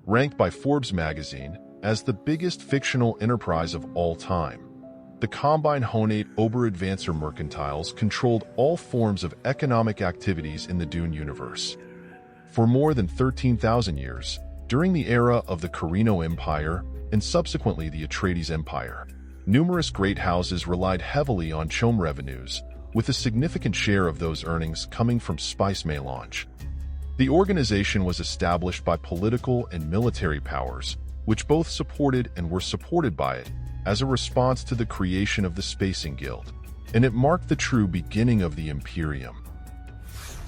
ranked by Forbes magazine as the biggest fictional enterprise of all time. The combined Honnete Ober advancer Mercantiles controlled all forms of economic activities in the Dune universe. For more than 13,000 years, during the era of the Creation Empire and subsequently the Atreides Empire, numerous great houses relied heavily on CHOAM revenues, with a significant share of those earnings coming from spice melange. The organization was established by political and military powers, which both supported and were supported by it, as a response to the creation of the Spacing Guild, and it marked the true beginning of the Imperium.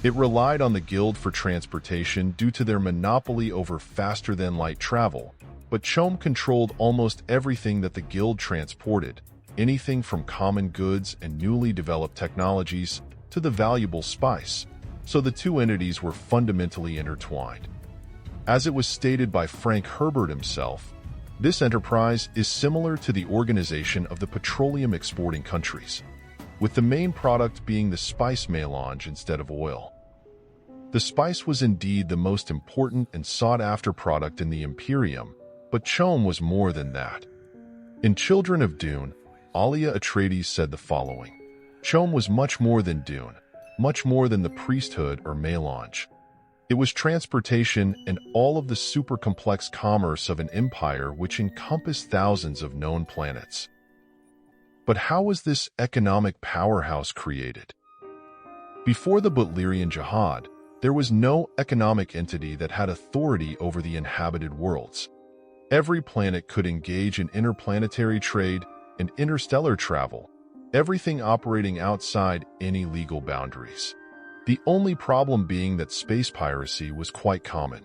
It relied on the Guild for transportation due to their monopoly over faster-than-light travel, but CHOAM controlled almost everything that the Guild transported, anything from common goods and newly developed technologies to the valuable spice, so the two entities were fundamentally intertwined. As it was stated by Frank Herbert himself, this enterprise is similar to the organization of the petroleum exporting countries, with the main product being the spice melange instead of oil. The spice was indeed the most important and sought-after product in the Imperium, but CHOAM was more than that. In Children of Dune, Alia Atreides said the following: CHOAM was much more than Dune, much more than the priesthood or melange. It was transportation and all of the super-complex commerce of an empire which encompassed thousands of known planets. But how was this economic powerhouse created? Before the Butlerian Jihad, there was no economic entity that had authority over the inhabited worlds. Every planet could engage in interplanetary trade and interstellar travel, everything operating outside any legal boundaries. The only problem being that space piracy was quite common.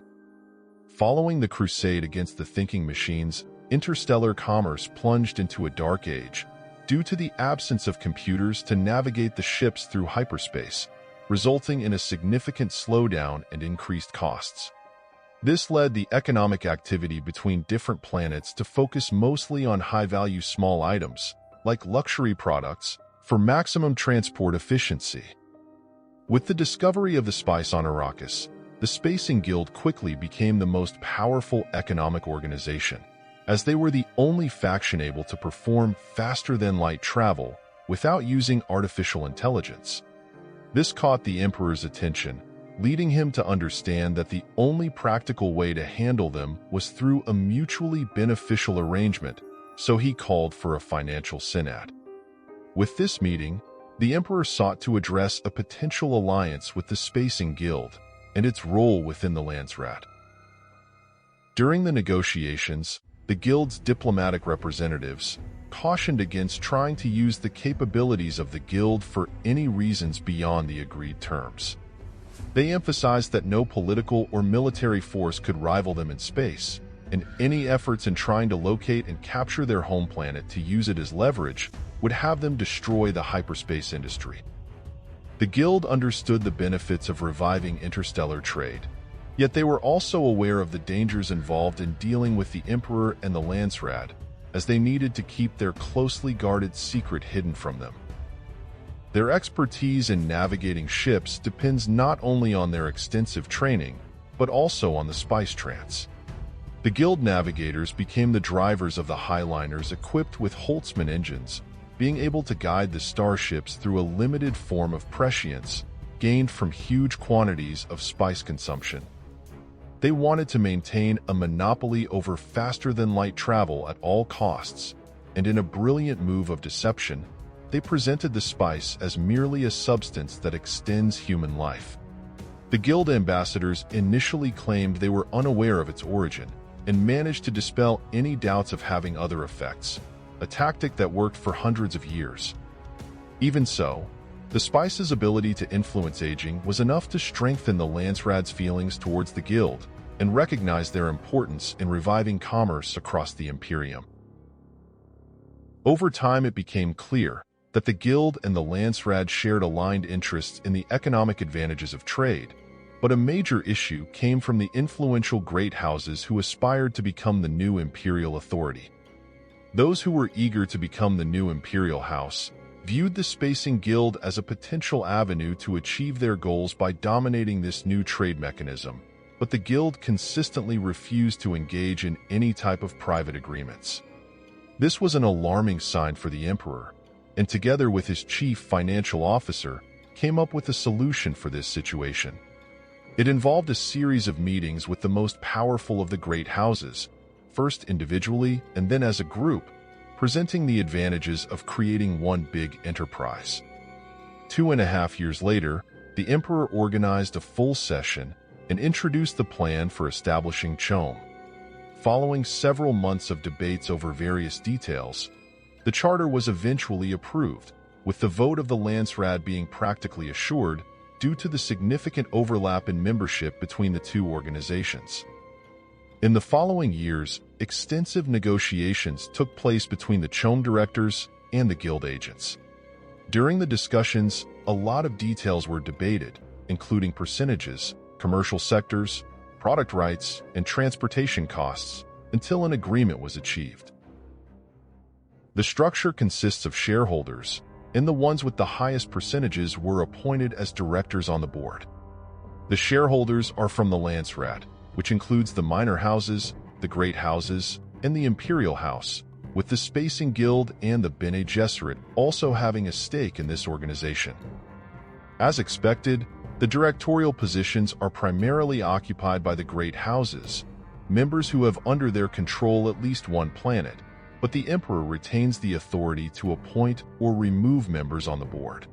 Following the crusade against the thinking machines, interstellar commerce plunged into a dark age due to the absence of computers to navigate the ships through hyperspace, resulting in a significant slowdown and increased costs. This led the economic activity between different planets to focus mostly on high-value small items, like luxury products, for maximum transport efficiency. With the discovery of the spice on Arrakis, the Spacing Guild quickly became the most powerful economic organization, as they were the only faction able to perform faster-than-light travel without using artificial intelligence. This caught the Emperor's attention, leading him to understand that the only practical way to handle them was through a mutually beneficial arrangement, so he called for a financial synod. With this meeting, the Emperor sought to address a potential alliance with the Spacing Guild and its role within the Landsraad. During the negotiations, the Guild's diplomatic representatives cautioned against trying to use the capabilities of the Guild for any reasons beyond the agreed terms. They emphasized that no political or military force could rival them in space, and any efforts in trying to locate and capture their home planet to use it as leverage would have them destroy the hyperspace industry. The Guild understood the benefits of reviving interstellar trade, yet they were also aware of the dangers involved in dealing with the Emperor and the Landsraad, as they needed to keep their closely guarded secret hidden from them. Their expertise in navigating ships depends not only on their extensive training, but also on the spice trance. The Guild navigators became the drivers of the highliners equipped with Holtzmann engines, being able to guide the starships through a limited form of prescience gained from huge quantities of spice consumption. They wanted to maintain a monopoly over faster-than-light travel at all costs, and in a brilliant move of deception, they presented the spice as merely a substance that extends human life. The Guild ambassadors initially claimed they were unaware of its origin and managed to dispel any doubts of having other effects, a tactic that worked for hundreds of years. Even so, the spice's ability to influence aging was enough to strengthen the Landsraad's feelings towards the Guild and recognize their importance in reviving commerce across the Imperium. Over time, it became clear that the Guild and the Landsraad shared aligned interests in the economic advantages of trade, but a major issue came from the influential great houses who aspired to become the new imperial authority. Those who were eager to become the new imperial house viewed the Spacing Guild as a potential avenue to achieve their goals by dominating this new trade mechanism, but the guild consistently refused to engage in any type of private agreements. This was an alarming sign for the emperor, and together with his chief financial officer, came up with a solution for this situation. It involved a series of meetings with the most powerful of the great houses, first individually and then as a group, presenting the advantages of creating one big enterprise. 2.5 years later, the emperor organized a full session and introduced the plan for establishing CHOAM. Following several months of debates over various details, the charter was eventually approved, with the vote of the Landsraad being practically assured due to the significant overlap in membership between the two organizations. In the following years, extensive negotiations took place between the CHOAM directors and the guild agents. During the discussions, a lot of details were debated, including percentages, commercial sectors, product rights, and transportation costs, until an agreement was achieved. The structure consists of shareholders, and the ones with the highest percentages were appointed as directors on the board. The shareholders are from the Landsraad, which includes the minor houses, the great houses, and the Imperial House, with the Spacing Guild and the Bene Gesserit also having a stake in this organization. As expected, the directorial positions are primarily occupied by the great houses, members who have under their control at least one planet, but the emperor retains the authority to appoint or remove members on the board.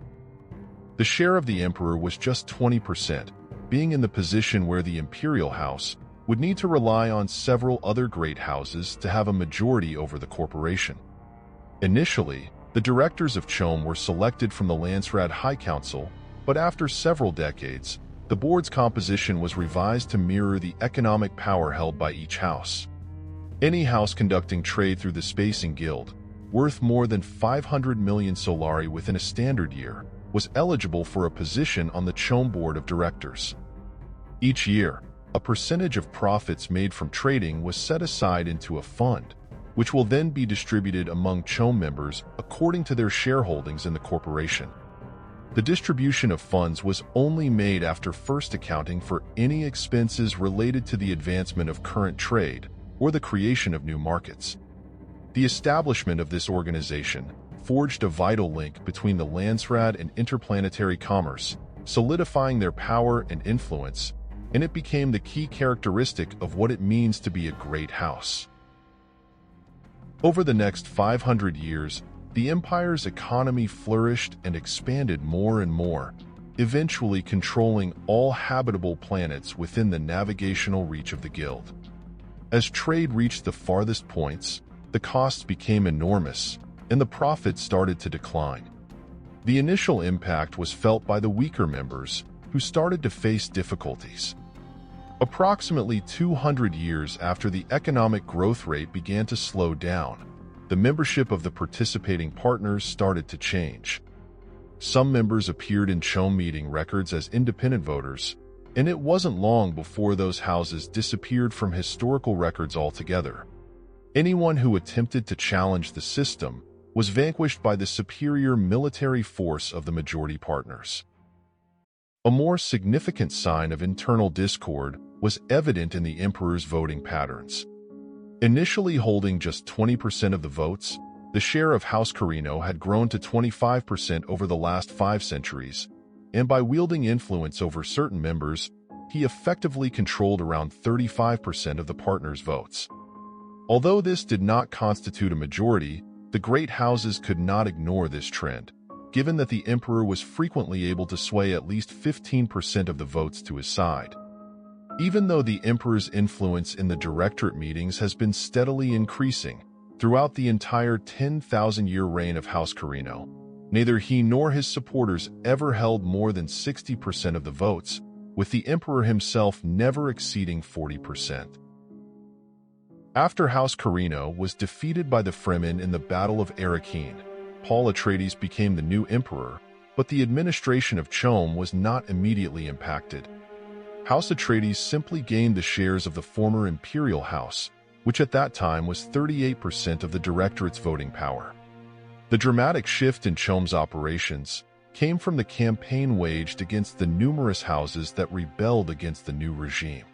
The share of the emperor was just 20%, being in the position where the Imperial House would need to rely on several other great houses to have a majority over the corporation. Initially, the directors of CHOAM were selected from the Landsraad High Council, but after several decades, the board's composition was revised to mirror the economic power held by each house. Any house conducting trade through the Spacing Guild, worth more than 500 million solari within a standard year, was eligible for a position on the CHOAM board of directors. Each year, a percentage of profits made from trading was set aside into a fund, which will then be distributed among CHOAM members according to their shareholdings in the corporation. The distribution of funds was only made after first accounting for any expenses related to the advancement of current trade or the creation of new markets. The establishment of this organization forged a vital link between the Landsraad and interplanetary commerce, solidifying their power and influence, and it became the key characteristic of what it means to be a great house. Over the next 500 years, the Empire's economy flourished and expanded more and more, eventually controlling all habitable planets within the navigational reach of the Guild. As trade reached the farthest points, the costs became enormous, and the profits started to decline. The initial impact was felt by the weaker members, who started to face difficulties. Approximately 200 years after the economic growth rate began to slow down, the membership of the participating partners started to change. Some members appeared in CHOAM meeting records as independent voters, and it wasn't long before those houses disappeared from historical records altogether. Anyone who attempted to challenge the system was vanquished by the superior military force of the majority partners. A more significant sign of internal discord was evident in the emperor's voting patterns. Initially holding just 20% of the votes, the share of House Carino had grown to 25% over the last 5 centuries, and by wielding influence over certain members, he effectively controlled around 35% of the partners' votes. Although this did not constitute a majority, the great houses could not ignore this trend, given that the emperor was frequently able to sway at least 15% of the votes to his side. Even though the emperor's influence in the directorate meetings has been steadily increasing throughout the entire 10,000-year reign of House Carino, neither he nor his supporters ever held more than 60% of the votes, with the emperor himself never exceeding 40%. After House Carino was defeated by the Fremen in the Battle of Arrakis, Paul Atreides became the new emperor, but the administration of CHOAM was not immediately impacted. House Atreides simply gained the shares of the former Imperial House, which at that time was 38% of the Directorate's voting power. The dramatic shift in CHOAM's operations came from the campaign waged against the numerous houses that rebelled against the new regime.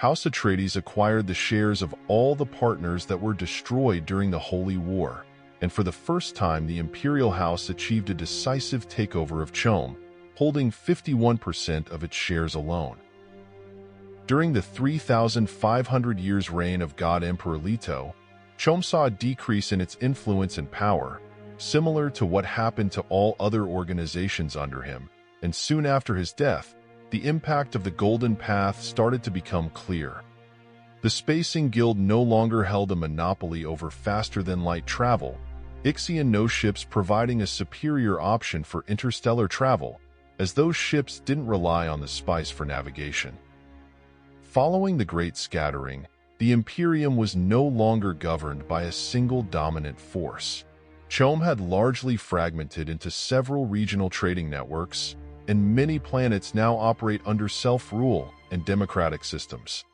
House Atreides acquired the shares of all the partners that were destroyed during the Holy War, and for the first time the Imperial House achieved a decisive takeover of CHOAM, holding 51% of its shares alone. During the 3,500 years reign of God Emperor Leto, CHOAM saw a decrease in its influence and power, similar to what happened to all other organizations under him, and soon after his death, the impact of the Golden Path started to become clear. The Spacing Guild no longer held a monopoly over faster-than-light travel, Ixian no ships providing a superior option for interstellar travel, as those ships didn't rely on the spice for navigation. Following the Great Scattering, the Imperium was no longer governed by a single dominant force. CHOAM had largely fragmented into several regional trading networks, and many planets now operate under self-rule and democratic systems.